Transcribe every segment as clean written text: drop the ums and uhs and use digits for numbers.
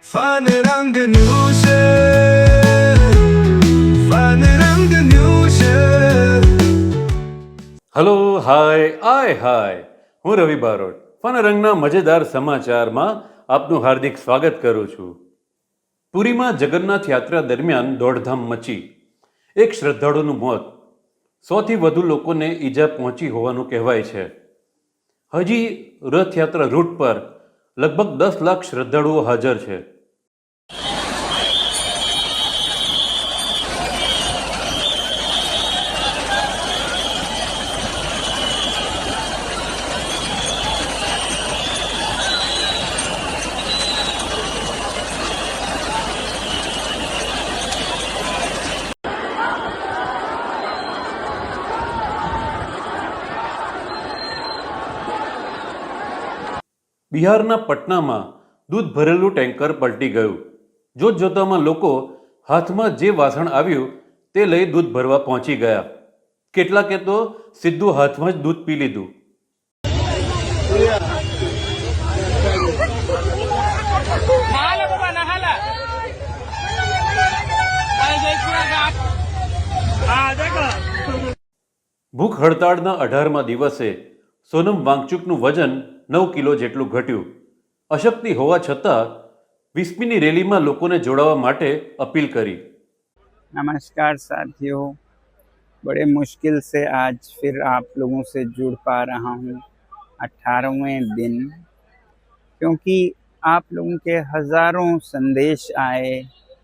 Fun Rang News Fun Rang News hello hi હું Ravi Barot fun રંગના મજેદાર સમાચારમાં આપનું હાર્દિક સ્વાગત કરું છું. પુરીમાં જગન્નાથ યાત્રા દરમિયાન દોડધામ મચી, એક શ્રદ્ધાળુનું મોત, 100થી વધુ લોકોને ઈજા પહોંચી હોવાનું કહેવાય છે. હજી રથયાત્રા રૂટ પર લગભગ 10 લાખ શ્રદ્ધાળુઓ હાજર છે. બિહારના પટનામાં દૂધ ભરેલું ટેન્કર પલટી ગયું. જોતજોતામાં લોકો હાથમાં જે વાસણ આવ્યું તે લઈ દૂધ ભરવા પહોંચી ગયા. કેટલાકે તો સીધું હાથમાં જ દૂધ પી લીધું. ભૂખ હડતાળના 18મા દિવસે સોનમ વાંગચુકનું વજન 9 કિલો જેટલું ઘટ્યું. અશક્તિ હોવા છતાં 20મીની રેલીમાં લોકોને જોડાવા માટે અપીલ કરી. नमस्कार साथियों, बड़े मुश्किल से आज फिर आप लोगों से जुड़ पा रहा हूँ 18वें दिन, क्योंकि आप लोगों के हज़ारों संदेश आए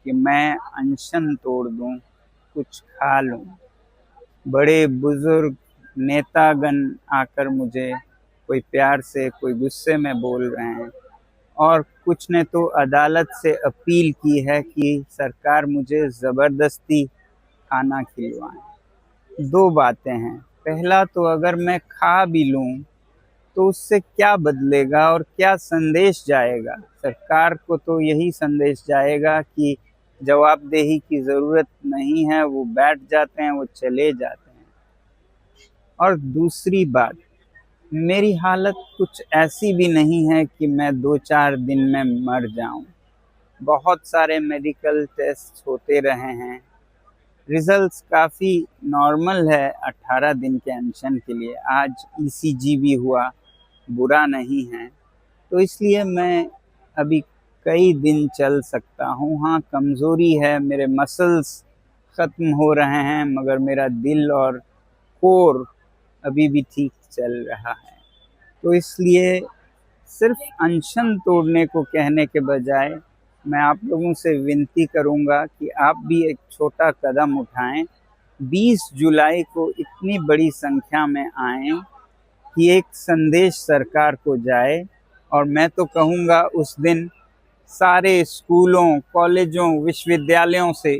कि मैं अनशन तोड़ दूँ, कुछ खा लूँ. बड़े बुज़ुर्ग नेतागण आकर मुझे कोई प्यार से कोई गुस्से में बोल रहे हैं और कुछ ने तो अदालत से अपील की है कि सरकार मुझे ज़बरदस्ती खाना खिलवाएं. दो बातें हैं. पहला तो अगर मैं खा भी लूँ तो उससे क्या बदलेगा और क्या संदेश जाएगा? सरकार को तो यही संदेश जाएगा कि जवाबदेही की ज़रूरत नहीं है, वो बैठ जाते हैं, वो चले जाते हैं. और दूसरी बात, मेरी हालत कुछ ऐसी भी नहीं है कि मैं 2-4 दिन में मर जाऊं. बहुत सारे मेडिकल टेस्ट होते रहे हैं, रिजल्ट्स काफ़ी नॉर्मल है 18 दिन के अनशन के लिए. आज ईसीजी भी हुआ, बुरा नहीं है, तो इसलिए मैं अभी कई दिन चल सकता हूँ. हाँ, कमज़ोरी है, मेरे मसल्स ख़त्म हो रहे हैं, मगर मेरा दिल और कोर अभी भी ठीक चल रहा है. तो इसलिए सिर्फ अनशन तोड़ने को कहने के बजाय मैं आप लोगों से विनती करूंगा कि आप भी एक छोटा कदम उठाएं. 20 जुलाई को इतनी बड़ी संख्या में आएं कि एक संदेश सरकार को जाए. और मैं तो कहूँगा उस दिन सारे स्कूलों, कॉलेजों, विश्वविद्यालयों से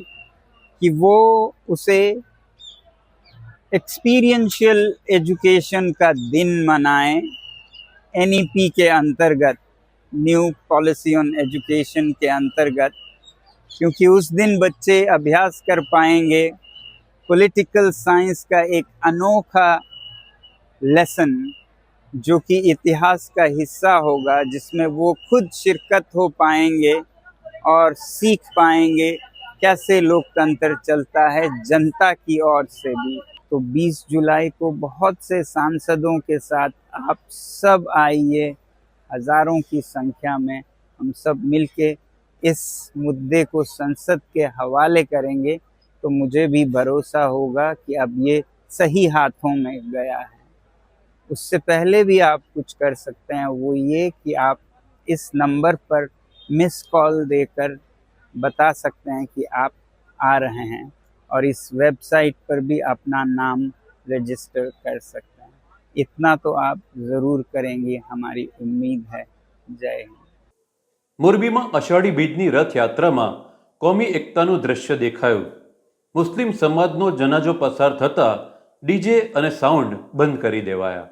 कि वो उसे एक्सपीरियंशियल एजुकेशन का दिन मनाएं, एनईपी के अंतर्गत, न्यू पॉलिसी ऑन एजुकेशन के अंतर्गत, क्योंकि उस दिन बच्चे अभ्यास कर पाएंगे पॉलिटिकल साइंस का एक अनोखा लेसन, जो कि इतिहास का हिस्सा होगा, जिसमें वो खुद शिरकत हो पाएंगे और सीख पाएंगे कैसे लोकतंत्र चलता है जनता की ओर से भी. तो 20 जुलाई को बहुत से सांसदों के साथ आप सब आइए, हज़ारों की संख्या में हम सब मिलके इस मुद्दे को संसद के हवाले करेंगे. तो मुझे भी भरोसा होगा कि अब ये सही हाथों में गया है. उससे पहले भी आप कुछ कर सकते हैं, वो ये कि आप इस नंबर पर मिस कॉल देकर बता सकते हैं कि आप आ रहे हैं, और इस वेबसाइट पर भी अपना नाम रजिस्टर कर सकते हैं. इतना तो आप ज़रूर करेंगे, हमारी उम्मीद है. जय हिंद. મોરબીમાં અષાઢી બીજની રથયાત્રામાં કોમી એકતાનું દ્રશ્ય દેખાયું. મુસ્લિમ સમાજનો જનાજો પસાર થતાં ડીજે અને સાઉન્ડ બંધ કરી દેવાયા.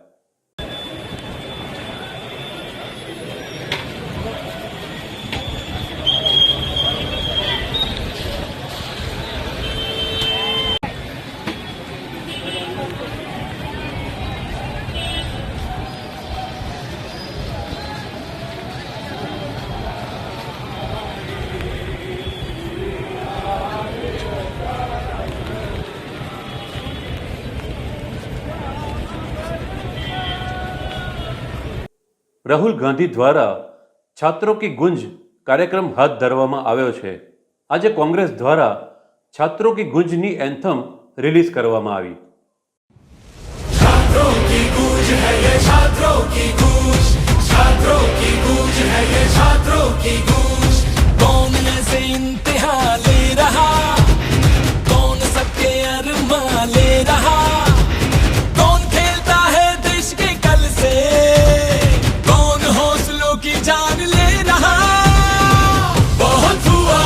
રાહુલ ગાંધી દ્વારા છાત્રો કી ગુંજ કાર્યક્રમ હાથ ધરવામાં આવ્યો છે. આજે કોંગ્રેસ દ્વારા છાત્રો કી ગુંજની એન્થમ રિલીઝ કરવામાં આવી. छात्रों की गूंज है ये छात्रों की गूंज, छात्रों की गूंज है ये छात्रों की गूंज। कौन ऐसे इम्तिहान ले रहा, कौन सबके अरमां ले रहा, कौन खेलता है देश के कल से, कौन हौसलों की जान ले रहा। बहुत हुआ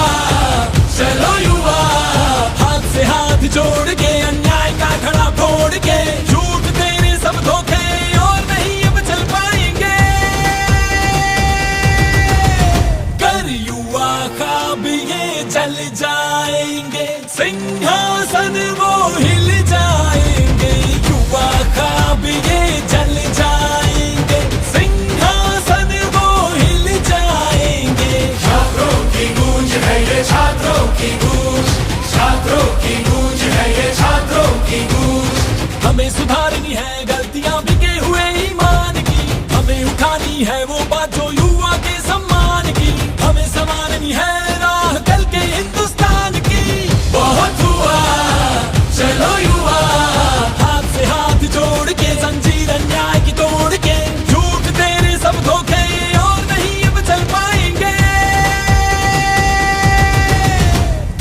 चलो युवा, हाथ से हाथ जोड़ के अन्याय का खड़ा फोड़ के, झूठ तेरे सब धोखे और नहीं अब चल पाएंगे। कर युवा ख्वाब ये जल जाएंगे, सिंहासन वो हिल जाएंगे। युवा ख्वाब ये जल जाएंगे, सिंहासन वो हिल जाएंगे। छात्रों की गूंज है ये छात्रों की गूंज, छात्रों की गूंज है ये छात्रों की गूंज। हमें सुधारनी है गलतियां बिके हुए ईमान की, हमें उठानी है वो बात जो युवा के सम्मान की, हमें संभालनी है राह कल के हिंदुस्तान की। बहुत हुआ चलो युवा, हाथ से हाथ जोड़ के जंजीर अन्याय की तोड़ के, झूठ तेरे सब धोखे और नहीं अब चल पाएंगे।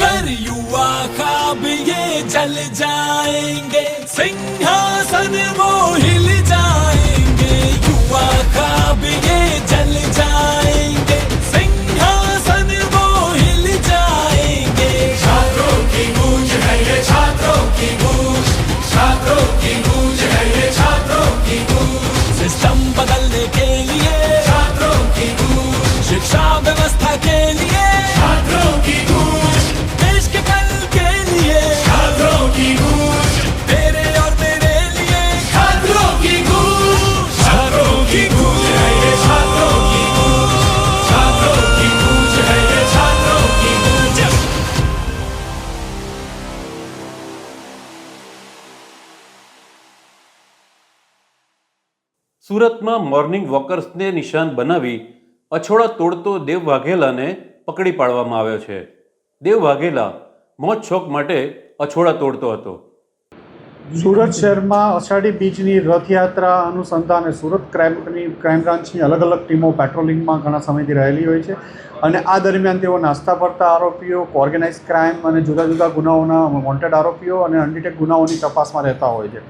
कर युवा ख्वाब ये जल जाएंगे, सिंहासन वो हिल जाएंगे। युवा ख्वाब ये जल जाएंगे, सिंहासन वो हिल जाएंगे। छात्रों की गूंज है ये छात्रों की गूंज, छात्रों की गूंज है ये छात्रों की गूंज। सिस्टम बदलने के लिए, छात्रों की गूंज, शिक्षा व्यवस्था के लिए, छात्रों की गूंज, देश के कल के लिए, छात्रों की गूंज, तेरे और मेरे लिए। छात्रों की गूंज, छात्रों की गूंज है ये छात्रों की गूंज, छात्रों की गूंज है ये छात्रों की गूंज। સુરતમાં મોર્નિંગ વોકર્સને નિશાન બનાવી અછોડા તોડતો દેવ વાઘેલાને પકડી પાડવામાં આવ્યો છે. દેવ વાઘેલા મોજ શોખ માટે અછોડા તોડતો હતો. સુરત શહેરમાં અષાઢી બીજની રથયાત્રા અનુસંધાને સુરત ક્રાઇમ બ્રાન્ચની અલગ અલગ ટીમો પેટ્રોલિંગમાં ઘણા સમયથી રહેલી હોય છે અને આ દરમિયાન તેઓ નાસ્તા ફરતા આરોપીઓ, ઓર્ગેનાઇઝ ક્રાઇમ અને જુદા જુદા ગુનાઓના વોન્ટેડ આરોપીઓ અને અનડિટેક ગુનાઓની તપાસમાં રહેતા હોય છે.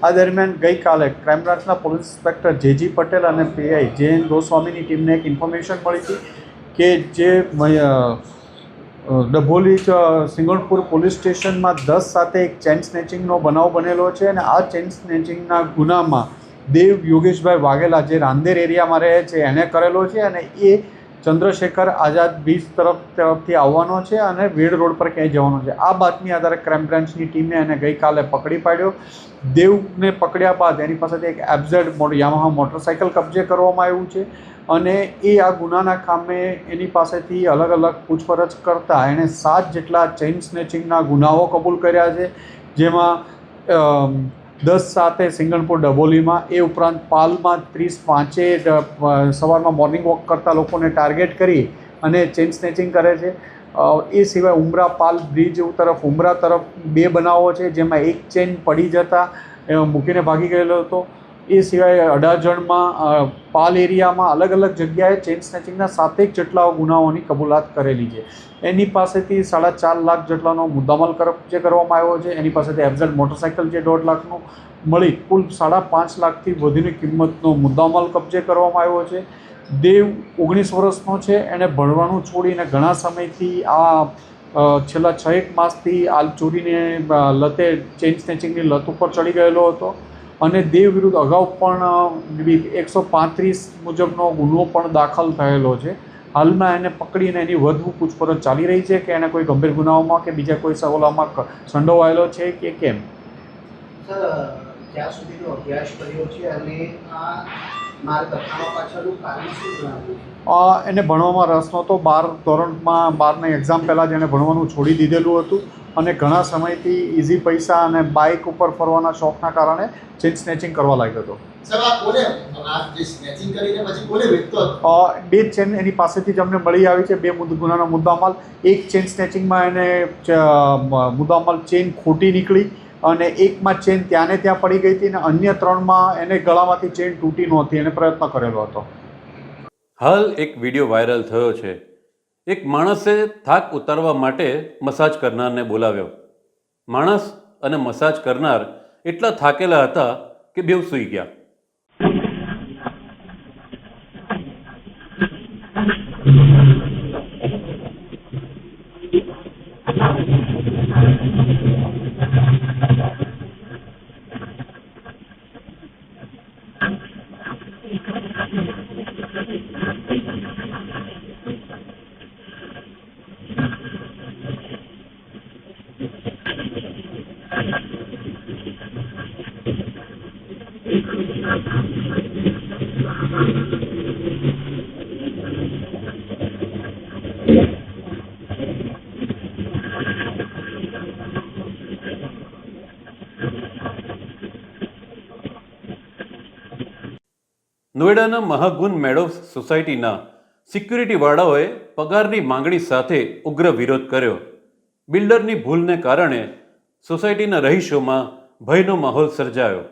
આ દરમિયાન ગઈકાલે ક્રાઇમ બ્રાન્ચના પોલીસ ઇન્સ્પેક્ટર જે.જી. પટેલ અને પીઆઈ જયંત ગોસ્વામીની ટીમને એક ઇન્ફોર્મેશન મળી હતી કે જે ડભોલી સિંગણપુર પોલીસ સ્ટેશનમાં 10 સાથે એક ચેન સ્નેચિંગનો બનાવ બનેલો છે અને આ ચેન સ્નેચિંગના ગુનામાં દેવ યોગેશભાઈ વાઘેલા જે રાંદેર એરિયામાં રહે છે એણે કરેલો છે અને એ ચંદ્રશેખર આઝાદ બીચ તરફથી આવવાનો છે અને વેડ રોડ પર ક્યાંય જવાનો છે. આ બાતમી આધારે ક્રાઇમ બ્રાન્ચની ટીમે એને ગઈકાલે પકડી પાડ્યો. દેવને પકડ્યા બાદ એની પાસેથી એક એફઝેડ યામાહા મોટરસાઇકલ કબજે કરવામાં આવ્યું છે અને એ આ ગુનાના કામે એની પાસેથી અલગ અલગ પૂછપરછ કરતાં એણે 7 જેટલા ચેઇન સ્નેચિંગના ગુનાઓ કબૂલ કર્યા છે, જેમાં 10 સિંગણપુર ડભોલીમાં, એ ઉપરાંત પાલમાં 30 સવારમાં મોર્નિંગ વોક કરતા લોકોને ટાર્ગેટ કરી અને ચેઇન સ્નેચિંગ કરે છે. એ સિવાય ઉમરા પાલ બ્રિજ તરફ ઉમરા તરફ 2 બનાવો છે, જેમાં એક ચેઇન પડી જતાં મૂકીને ભાગી ગયેલો હતો. એ સિવાય અડાજણમાં પાલ એરિયામાં અલગ અલગ જગ્યાએ ચેઇન સ્નેચિંગના 7 જેટલા ગુનાઓની કબૂલાત કરેલી છે. એની પાસેથી 4.5 લાખ જેટલાનો મુદ્દામાલ કબજે કરવામાં આવ્યો છે. એની પાસેથી એફઝેડ મોટરસાઇકલ જે 1.5 લાખનું મળી કુલ 5.5 લાખથી વધુની કિંમતનો મુદ્દામાલ કબજે કરવામાં આવ્યો છે. દેવ 19 વર્ષનો છે. એણે ભણવાનું છોડીને ઘણા સમયથી આ છેલ્લા 6-1 માસથી આ ચોરીને લતે ચેઇન સ્નેચિંગની લત ઉપર ચડી ગયેલો હતો અને દેવ વિરુદ્ધ અગાઉ પણ 135 મુજબનો ગુનો પણ દાખલ થયેલો છે. હાલમાં એને પકડીને એની વધુ પૂછપરછ ચાલી રહી છે કે એને કોઈ ગંભીર ગુનાઓમાં કે બીજા કોઈ સવાલોમાં સંડોવાયેલો છે કે કેમ. સર, ત્યાં સુધીનો અભ્યાસ કર્યો છે અને આ માર્ગ બતાવવા પાછળનું કારણ શું જણાવ્યું? એને ભણવામાં રસ નહોતો. 12 ધોરણમાં 12ની એક્ઝામ પહેલાં જ એણે ભણવાનું છોડી દીધેલું હતું અને ઘણા સમયથી ઇઝી પૈસા અને બાઇક ઉપર ફરવાના શોખના કારણે ચેઇન સ્નેચિંગ કરવા લાગ્યો હતો. સાહેબ આ કોને આ જે સ્નેચિંગ કરીને પછી કોને વેચતો હતો? બે ચેન એની પાસેથી જ અમને મળી આવી છે, બે ગુનાનો મુદ્દામાલ. એક ચેન સ્નેચિંગમાં એને મુદ્દામાલ ચેન ખોટી નીકળી અને એકમાં ચેન ત્યાં ને ત્યાં પડી ગઈ હતી અને અન્ય 3માં એને ગળામાંથી ચેન તૂટી નહોતી, એને પ્રયત્ન કરેલો હતો. હાલ એક વિડીયો વાયરલ થયો છે. એક માણસે થાક ઉતારવા માટે મસાજ કરનારને બોલાવ્યો. માણસ અને મસાજ કરનાર એટલા થાકેલા હતા કે બેવ સૂઈ ગયા. નોઈડાના મહાગુન મેડોવ્સ સોસાયટીના સિક્યુરિટીવાળાઓએ પગારની માંગણી સાથે ઉગ્ર વિરોધ કર્યો. બિલ્ડરની ભૂલને કારણે સોસાયટીના રહીશોમાં ભયનો માહોલ સર્જાયો.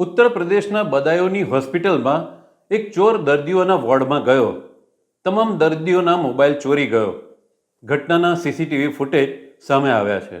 ઉત્તર પ્રદેશના બદાયુની હોસ્પિટલમાં એક ચોર દર્દીઓના વોર્ડમાં ગયો. તમામ દર્દીઓના મોબાઈલ ચોરી ગયો. ઘટનાના સીસીટીવી ફૂટેજ સામે આવ્યા છે.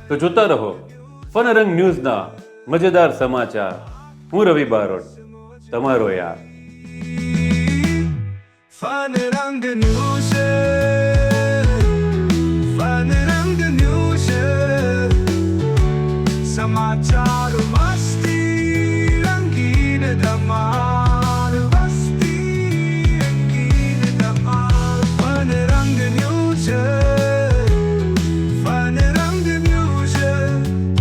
તો જોતા રહો ફનરંગ ન્યૂઝના મજેદાર સમાચાર. હું રવિ બારોટ, તમારો યાર. ફન રંગ ન્યૂઝ